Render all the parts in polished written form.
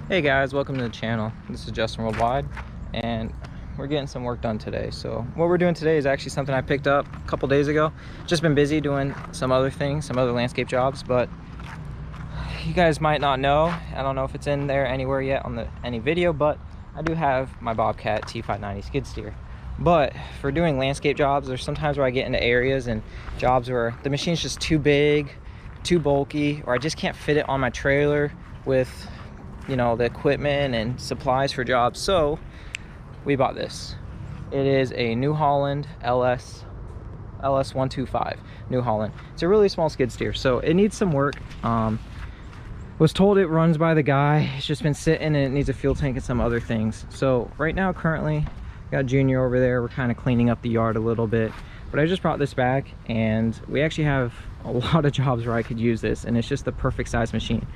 Hey guys, welcome to the channel. This is Justin Worldwide, and we're getting some work done today. So what we're doing today is actually something I picked up a couple days ago. Just been busy doing some other things, some other landscape jobs, but you guys might not know. I don't know if it's in there anywhere yet on any video, but I do have my Bobcat T590 skid steer. But for doing landscape jobs, there's sometimes where I get into areas and jobs where the machine's just too big, too bulky, or I just can't fit it on my trailer with, you know, the equipment and supplies for jobs. So we bought this. It is a New Holland LS125 New Holland. It's a really small skid steer, so it needs some work. Was told it runs by the guy. It's just been sitting and it needs a fuel tank and some other things. So right now, currently, got Junior over there. We're kind of cleaning up the yard a little bit, but I just brought this back, and we actually have a lot of jobs where I could use this, and it's just the perfect size machine.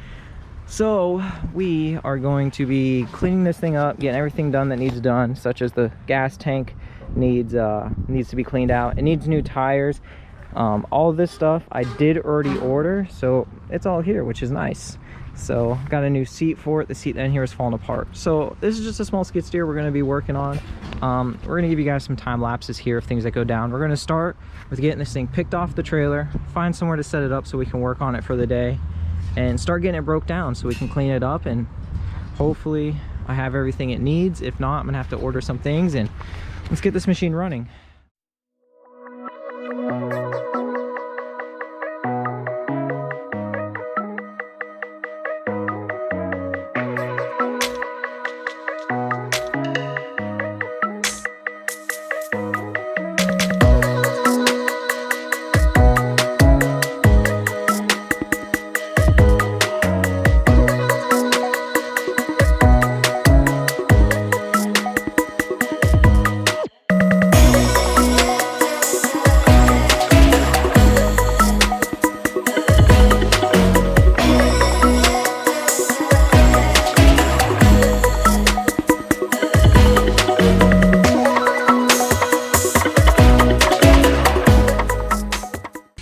So we are going to be cleaning this thing up, getting everything done that needs done, such as the gas tank needs to be cleaned out. It needs new tires. All of this stuff I did already order, so it's all here, which is nice. So got a new seat for it. The seat in here is falling apart. So this is just a small skid steer we're going to be working on. We're going to give you guys some time lapses here of things that go down. We're going to start with getting this thing picked off the trailer, find somewhere to set it up so we can work on it for the day, and start getting it broke down so we can clean it up, and hopefully I have everything it needs. If not, I'm gonna have to order some things, and let's get this machine running.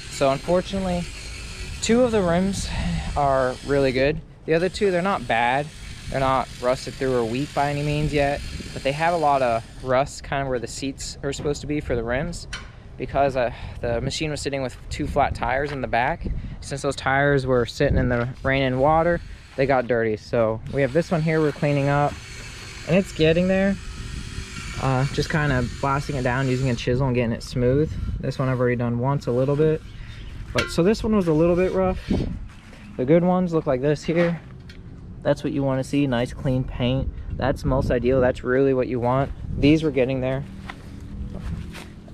So unfortunately, two of the rims are really good. The other two, they're not bad. They're not rusted through or weak by any means yet, but they have a lot of rust kind of where the seats are supposed to be for the rims, because the machine was sitting with two flat tires in the back. Since those tires were sitting in the rain and water, they got dirty. So we have this one here we're cleaning up, and it's getting there. Just kind of blasting it down using a chisel and getting it smooth. This one I've already done once a little bit. But so this one was a little bit rough. The good ones look like this here. That's what you want to see, nice clean paint. That's most ideal. That's really what you want. These were getting there.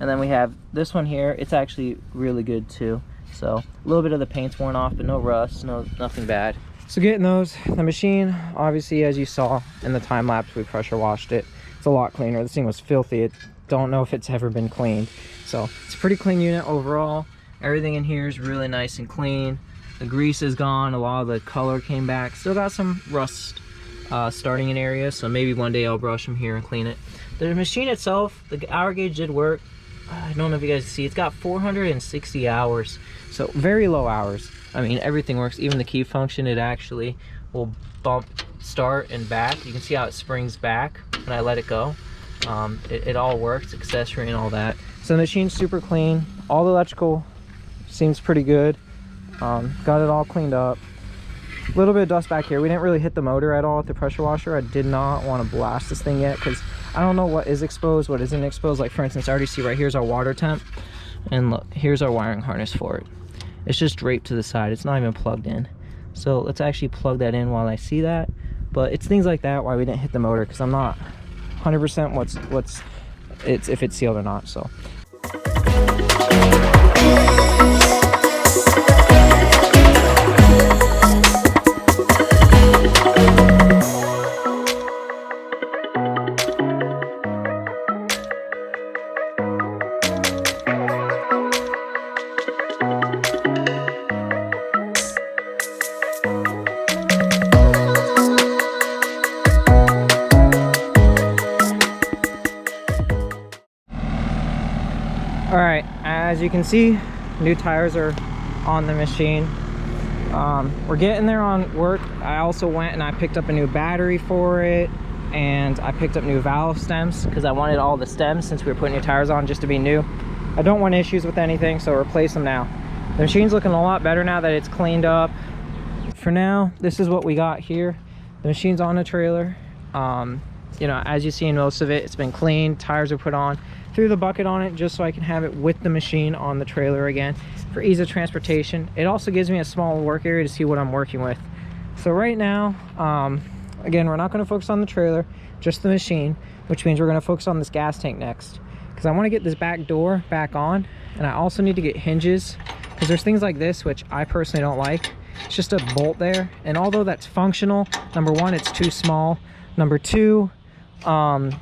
And then we have this one here. It's actually really good too. So a little bit of the paint's worn off, but no rust, nothing bad. So getting those, the machine, obviously, as you saw in the time lapse, we pressure washed it. It's a lot cleaner. This thing was filthy. Don't know if it's ever been cleaned. So it's a pretty clean unit overall. Everything in here is really nice and clean. The grease is gone. A lot of the color came back. Still got some rust starting in areas, so maybe one day I'll brush them here and clean it. The machine itself, the hour gauge did work. I don't know if you guys see, it's got 460 hours, so very low hours. I mean, everything works. Even the key function, it actually will bump start and back. You can see how it springs back when I let it go. It all works, accessory and all that. So the machine's super clean. All the electrical seems pretty good. Got it all cleaned up. A little bit of dust back here. We didn't really hit the motor at all with the pressure washer. I did not want to blast this thing yet because I don't know what is exposed, what isn't exposed. Like for instance, I already see right here's our water temp, and look, here's our wiring harness for it. It's just draped to the side. It's not even plugged in. So let's actually plug that in while I see that. But it's things like that why we didn't hit the motor, because I'm not 100% if it's sealed or not. So all right, as you can see, new tires are on the machine, We're getting there on work. I also went and I picked up a new battery for it, and I picked up new valve stems because I wanted all the stems, since we were putting new tires on, just to be new. I don't want issues with anything, so replace them now. The machine's looking a lot better now that it's cleaned up. For now, this is what we got here. The machine's on the trailer. You know, as you see in most of it, it's been cleaned, tires are put on, threw the bucket on it just so I can have it with the machine on the trailer again for ease of transportation. It also gives me a small work area to see what I'm working with. So right now, again, we're not going to focus on the trailer, just the machine, which means we're going to focus on this gas tank next, because I want to get this back door back on, and I also need to get hinges, because there's things like this which I personally don't like. It's just a bolt there, and although that's functional, number one, it's too small. Number two, not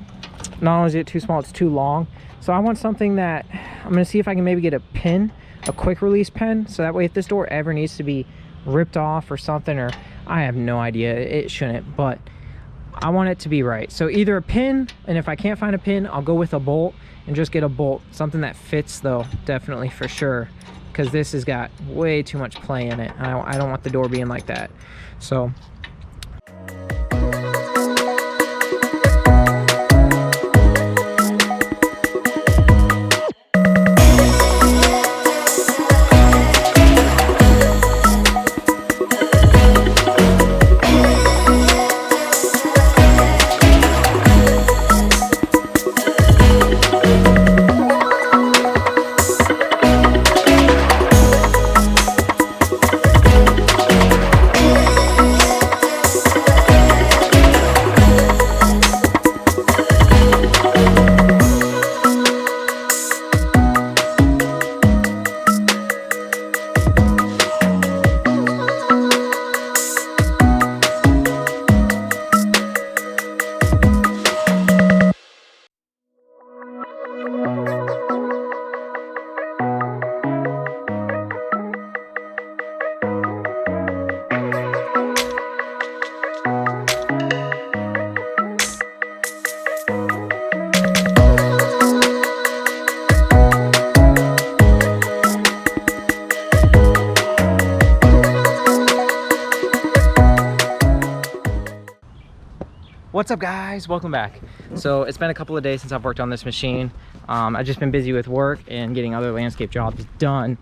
only is it too small, it's too long. So I want something that I'm going to see if I can maybe get a pin, a quick release pin, so that way if this door ever needs to be ripped off or something, or I have no idea, it shouldn't, but I want it to be right. So either a pin, and if I can't find a pin, I'll go with a bolt and just get a bolt, something that fits though, definitely, for sure, because this has got way too much play in it. I don't want the door being like that. So what's up, guys? Welcome back. So it's been a couple of days since I've worked on this machine. I've just been busy with work and getting other landscape jobs done.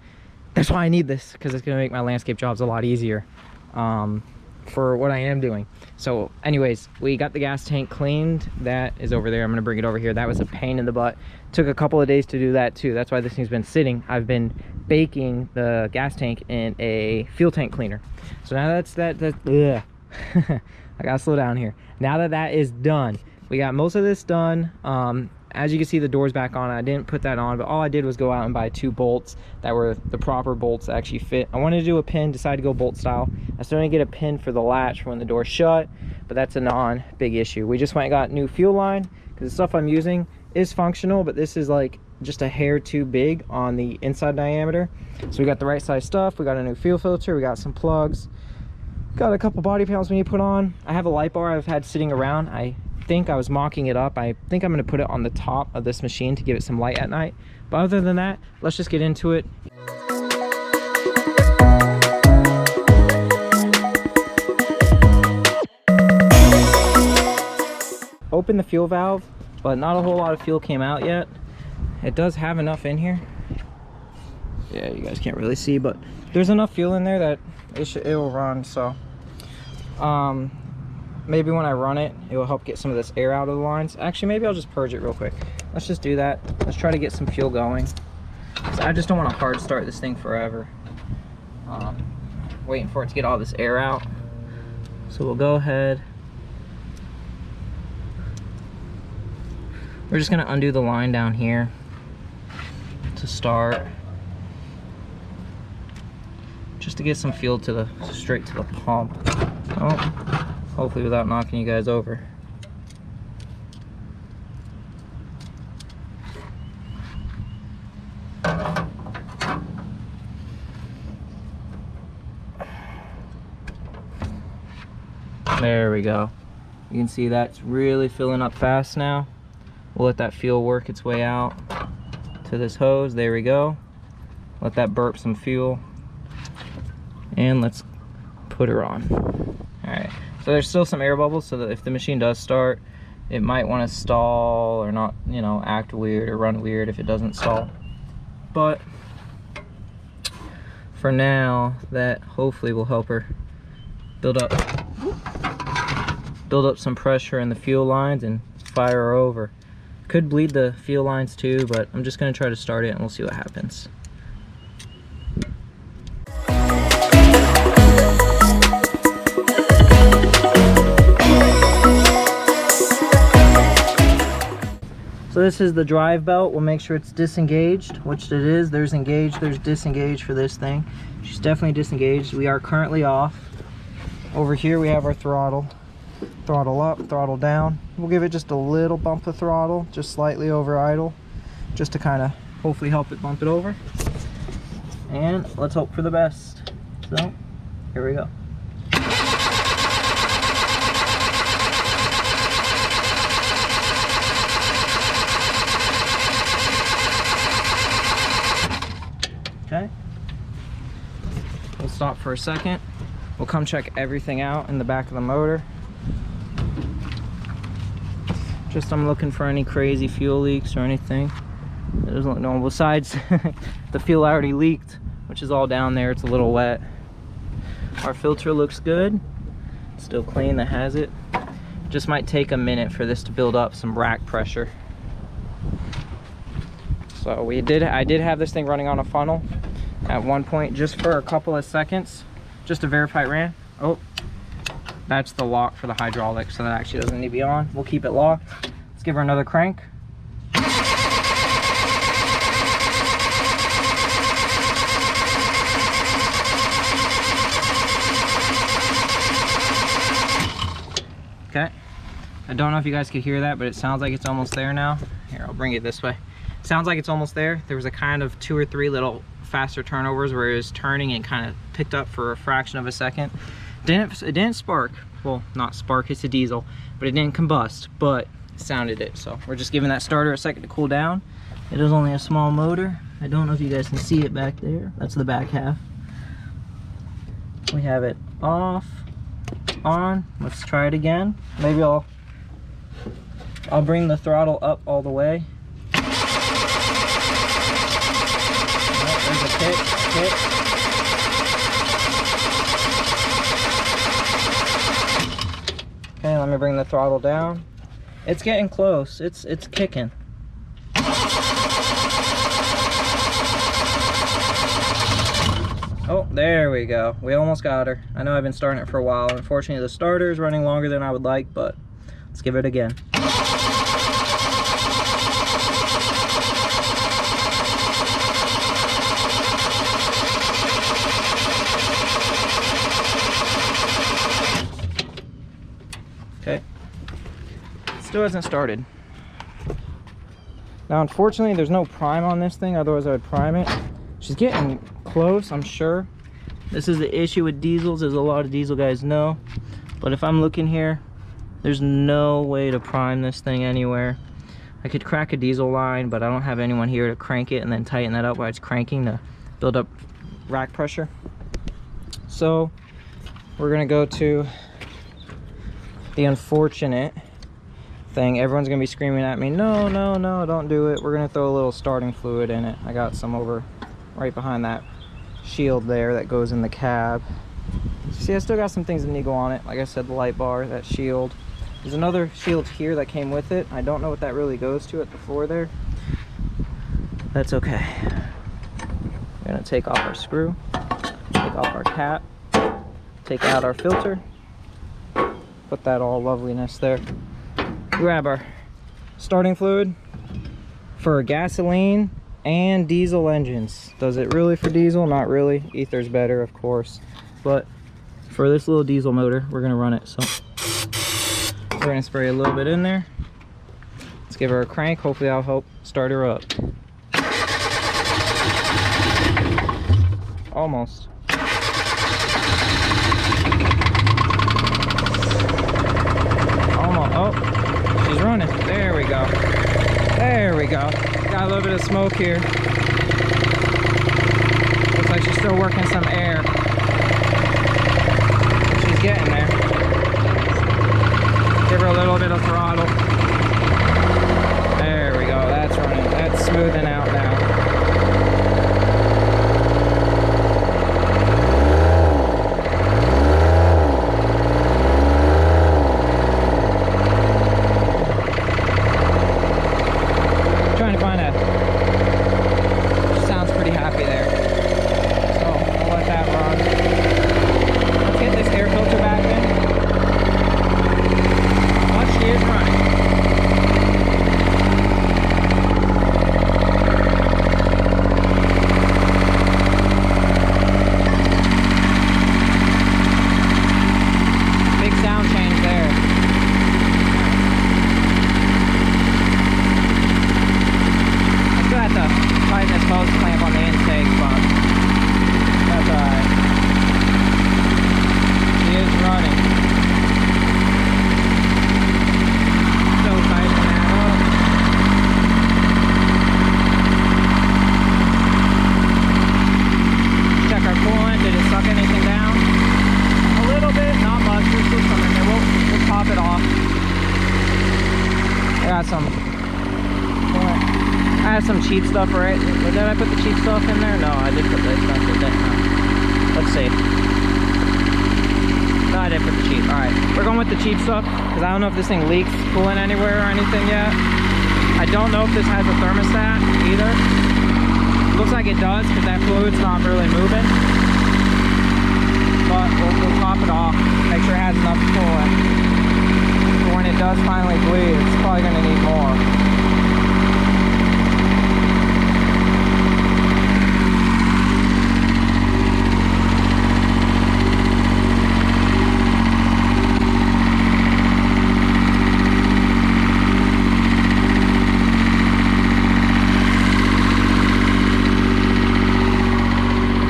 That's why I need this, because it's going to make my landscape jobs a lot easier for what I am doing. So anyways, we got the gas tank cleaned. That is over there. I'm going to bring it over here. That was a pain in the butt. Took a couple of days to do that too. That's why this thing's been sitting. I've been baking the gas tank in a fuel tank cleaner. So now that's ugh. I gotta slow down here. Now that that is done, we got most of this done. As you can see, the door's back on. I didn't put that on, but all I did was go out and buy 2 bolts that were the proper bolts that actually fit. I wanted to do a pin, decided to go bolt style. I still didn't get a pin for the latch for when the door's shut, but that's a non-big issue. We just went and got new fuel line, because the stuff I'm using is functional, but this is like just a hair too big on the inside diameter. So we got the right size stuff. We got a new fuel filter. We got some plugs. Got a couple body panels we need to put on. I have a light bar I've had sitting around. I think I was mocking it up. I think I'm going to put it on the top of this machine to give it some light at night. But other than that, let's just get into it. Open the fuel valve, but not a whole lot of fuel came out yet. It does have enough in here. Yeah, you guys can't really see, but there's enough fuel in there that it will run. So maybe when I run it, it will help get some of this air out of the lines. Actually, maybe I'll just purge it real quick. Let's just do that. Let's try to get some fuel going. So I just don't want to hard start this thing forever, waiting for it to get all this air out. So we'll go ahead. We're just going to undo the line down here to start, just to get some fuel to the straight to the pump. Oh, hopefully without knocking you guys over. There we go. You can see that's really filling up fast now. We'll let that fuel work its way out to this hose. There we go. Let that burp some fuel. And let's put her on. All right, so there's still some air bubbles, so that if the machine does start, it might want to stall or not, you know, act weird or run weird if it doesn't stall. But for now, that hopefully will help her build up some pressure in the fuel lines and fire her over. Could bleed the fuel lines too, but I'm just gonna try to start it and we'll see what happens. So this is the drive belt. We'll make sure it's disengaged, which it is. There's engaged, there's disengaged for this thing. She's definitely disengaged. We are currently off. Over here we have our throttle. Throttle up, throttle down. We'll give it just a little bump of throttle, just slightly over idle, just to kind of hopefully help it bump it over. And let's hope for the best. So, here we go. Okay, we'll stop for a second. We'll come check everything out in the back of the motor. Just I'm looking for any crazy fuel leaks or anything. It doesn't look normal besides the fuel already leaked, which is all down there. It's a little wet. Our filter looks good, still clean, that has it. Just might take a minute for this to build up some rack pressure. So I did have this thing running on a funnel at one point just for a couple of seconds, just to verify it ran. Oh, that's the lock for the hydraulic, so that actually doesn't need to be on. We'll keep it locked. Let's give her another crank. Okay, I don't know if you guys could hear that, but it sounds like it's almost there now. Here, I'll bring it this way. Sounds like it's almost there. There was a kind of 2 or 3 little faster turnovers where it was turning and kind of picked up for a fraction of a second. It didn't spark. Well, not spark, it's a diesel, but it didn't combust, but it sounded it. So we're just giving that starter a second to cool down. It is only a small motor. I don't know if you guys can see it back there. That's the back half. We have it off, on. Let's try it again. Maybe I'll bring the throttle up all the way. There's a kick. Okay, let me bring the throttle down. It's getting close. It's kicking. Oh, there we go. We almost got her. I know I've been starting it for a while. Unfortunately, the starter is running longer than I would like, but let's give it again. Okay, still hasn't started. Now unfortunately there's no prime on this thing, otherwise I would prime it. She's getting close, I'm sure. This is the issue with diesels, as a lot of diesel guys know. But if I'm looking here, there's no way to prime this thing anywhere. I could crack a diesel line, but I don't have anyone here to crank it and then tighten that up while it's cranking to build up rack pressure. So we're gonna go to the unfortunate thing. Everyone's gonna be screaming at me, no, don't do it. We're gonna throw a little starting fluid in it. I got some over right behind that shield there that goes in the cab. See, I still got some things that need to go on it. Like I said, the light bar, that shield. There's another shield here that came with it. I don't know what that really goes to at the floor there. That's okay. We're gonna take off our screw, take off our cap, take out our filter, put that all loveliness there. Grab our starting fluid for gasoline and diesel engines. Does it really for diesel? Not really. Ether's better, of course. But for this little diesel motor, we're gonna run it. So we're gonna spray a little bit in there. Let's give her a crank. Hopefully that'll help start her up. Almost. Oh, she's running. There we go. There we go. Got a little bit of smoke here. Looks like she's still working some air. She's getting there. Give her a little bit of throttle. There we go. That's running. That's smoothing out now. Trying to find a. She sounds pretty happy there. So I'll let that run. Let's get this air filter back in. Watch, she is running. Big sound change there. I still have to tighten this hose clamp on the intake, but that's alright. She is running. Still tightening that up. Check our coolant. Did it suck anything down? A little bit, not much. There's still some in there. We'll top it off. I got some. I have some cheap stuff, right? Did I put the cheap stuff in there? No, I did put this stuff in there. Let's see. No, I didn't put the cheap. Alright, we're going with the cheap stuff because I don't know if this thing leaks coolant anywhere or anything yet. I don't know if this has a thermostat either. Looks like it does because that fluid's not really moving. But we'll top it off. Make sure it has enough coolant. For when it does finally bleed, it's probably going to need more.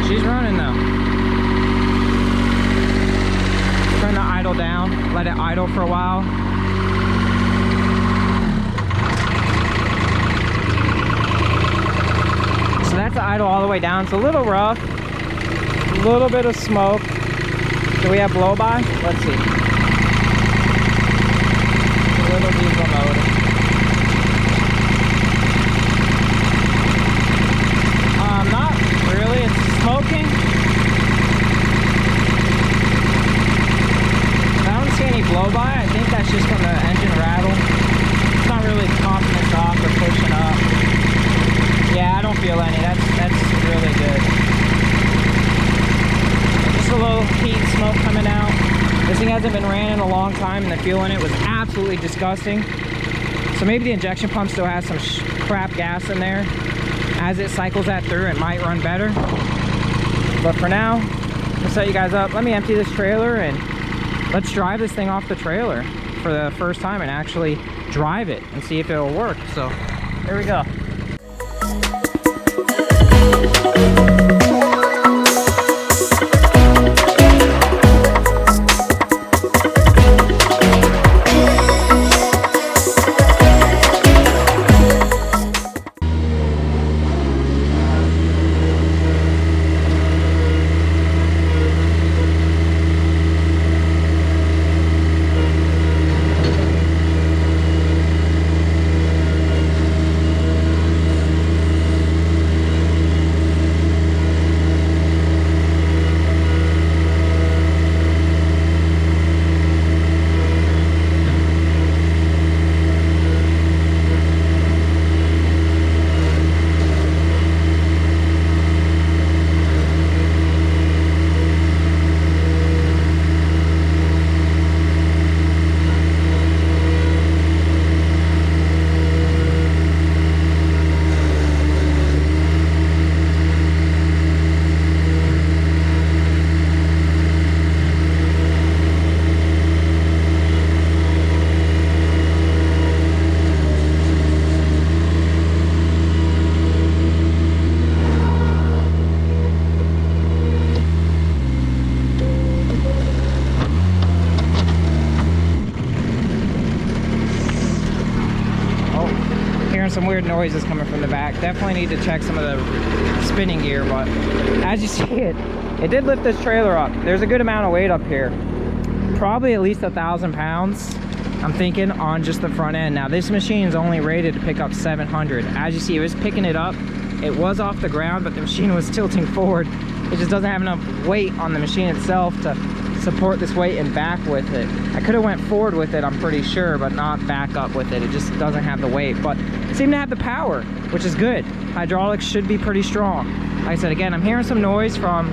She's running though. Turn the idle down, let it idle for a while. So that's the idle all the way down. It's a little rough, a little bit of smoke. Do we have blow by? Let's see. A little diesel motor. Not really, it's smoking. I don't see any blow by. I think that's just from the engine rattle. It's not really pumping this off or pushing up. Yeah, I don't feel any. That's really good. Just a little heat smoke coming out. This thing hasn't been ran in a long time and the fuel in it was absolutely disgusting. So maybe the injection pump still has some crap gas in there. As it cycles that through, it might run better. But for now, I'll set you guys up. Let me empty this trailer and let's drive this thing off the trailer for the first time and actually drive it and see if it'll work. So here we go. Some weird noises coming from the back. Definitely need to check some of the spinning gear, but as you see it did lift this trailer up. There's a good amount of weight up here. probably at least 1,000 pounds, I'm thinking, on just the front end. Now this machine is only rated to pick up 700. As you see, it was picking it up. It was off the ground, but the machine was tilting forward. It just doesn't have enough weight on the machine itself to support this weight and back with it. I could have went forward with it, I'm pretty sure, but not back up with it. It just doesn't have the weight, but it seemed to have the power, which is good. Hydraulics should be pretty strong. Like I said, again, I'm hearing some noise from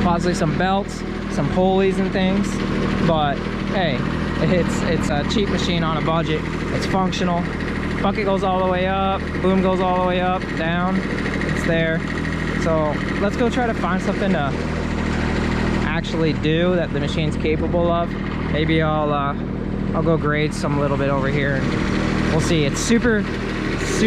possibly some belts, some pulleys and things, but hey, it's a cheap machine on a budget. It's functional. Bucket goes all the way up, boom goes all the way up, down, it's there. So let's go try to find something to actually do that the machine's capable of. Maybe I'll go grade some a little bit over here and we'll see. It's super just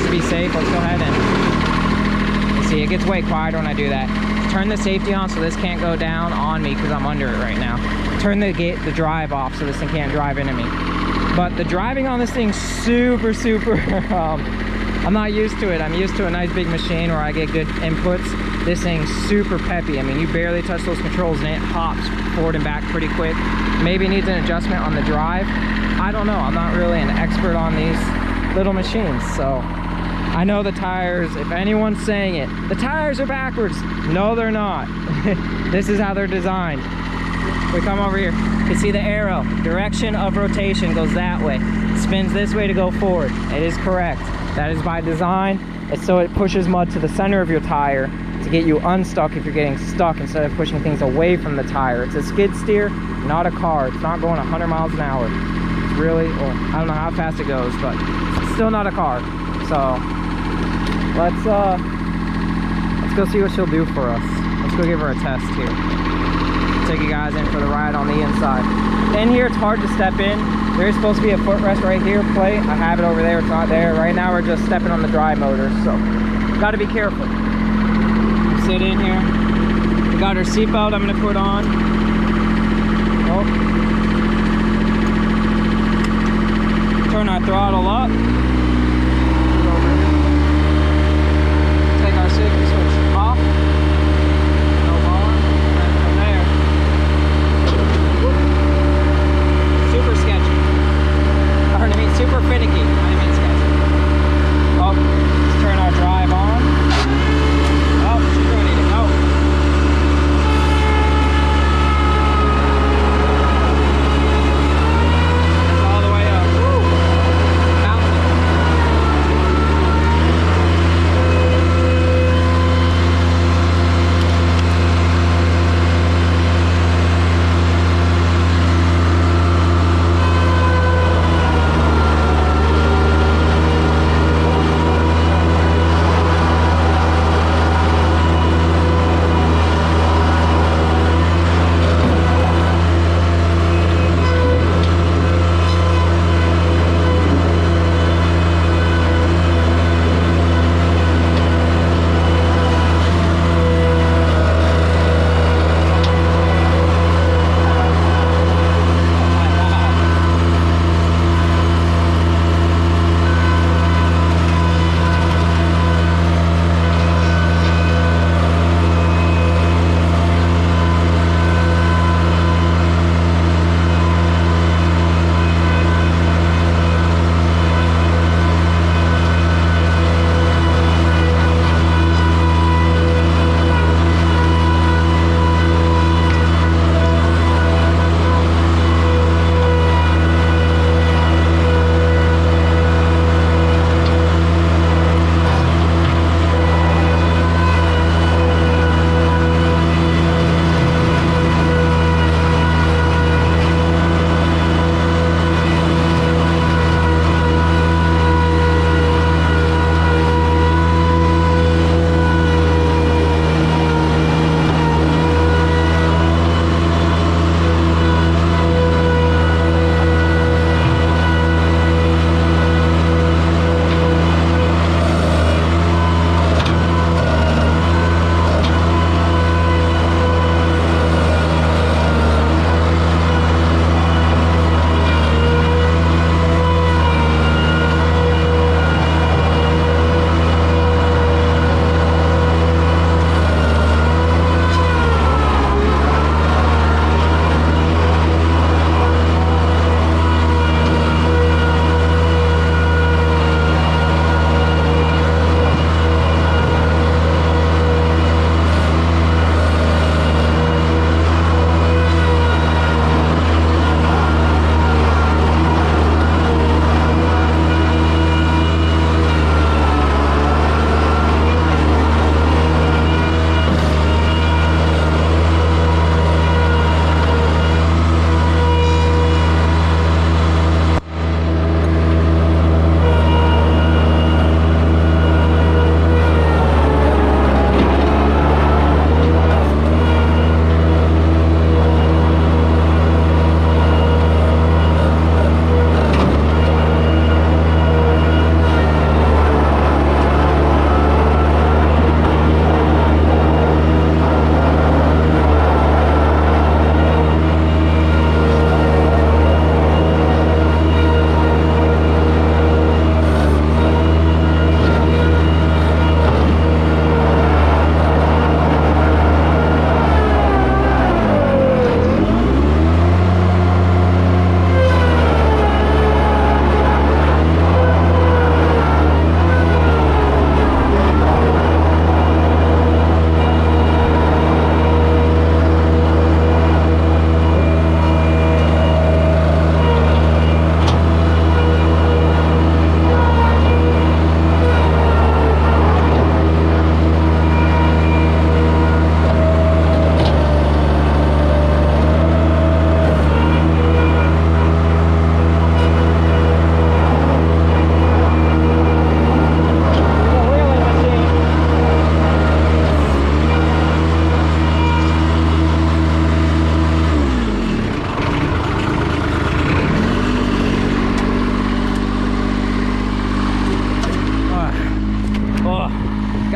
to be safe. Let's go ahead and see. It gets way quieter when I do that. Turn the safety on so this can't go down on me because I'm under it right now. Turn the drive off so this thing can't drive into me. But the driving on this thing's super I'm not used to it. I'm used to a nice big machine where I get good inputs. This thing's super peppy. I mean, you barely touch those controls and it hops forward and back pretty quick. Maybe it needs an adjustment on the drive. I don't know. I'm not really an expert on these little machines, so I know the tires, if anyone's saying it, the tires are backwards. No, they're not. This is how they're designed. We come over here, you can see the arrow. Direction of rotation goes that way. Spins this way to go forward. It is correct. That is by design. It's so it pushes mud to the center of your tire to get you unstuck if you're getting stuck instead of pushing things away from the tire. It's a skid steer, not a car. It's not going 100 miles an hour. It's really, well, I don't know how fast it goes, but it's still not a car. So let's go see what she'll do for us. Let's go give her a test here. Take you guys in for the ride on the inside. In here, it's hard to step in. There is supposed to be a footrest right here, plate. I have it over there, it's not there. Right now we're just stepping on the dry motor, so gotta be careful. Sit in here. We got our seatbelt I'm gonna put on. Oh. Turn our throttle up. Take our safety switch off. No bar. And from there. Super sketchy. Or I mean super finicky. I didn't mean sketchy. Oh, let's turn our drive on. Oh, she's ready to go. It's all the way up. Woo! Mountain.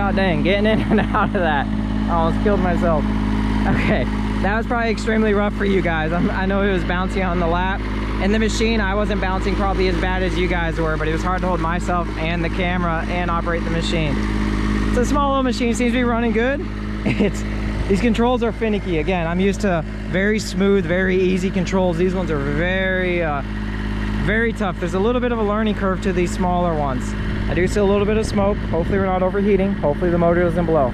God dang, getting in and out of that. I almost killed myself. Okay, that was probably extremely rough for you guys. I know it was bouncing on the lap. In the machine, I wasn't bouncing probably as bad as you guys were, but it was hard to hold myself and the camera and operate the machine. It's a small little machine, seems to be running good. These controls are finicky. Again, I'm used to very smooth, very easy controls. These ones are very, very tough. There's a little bit of a learning curve to these smaller ones. I do see a little bit of smoke. Hopefully we're not overheating. Hopefully the motor doesn't blow.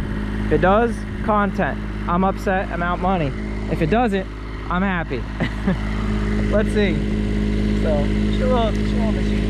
If it does, content. I'm upset, I'm out money. If it doesn't, I'm happy. Let's see. So, chill up, machine.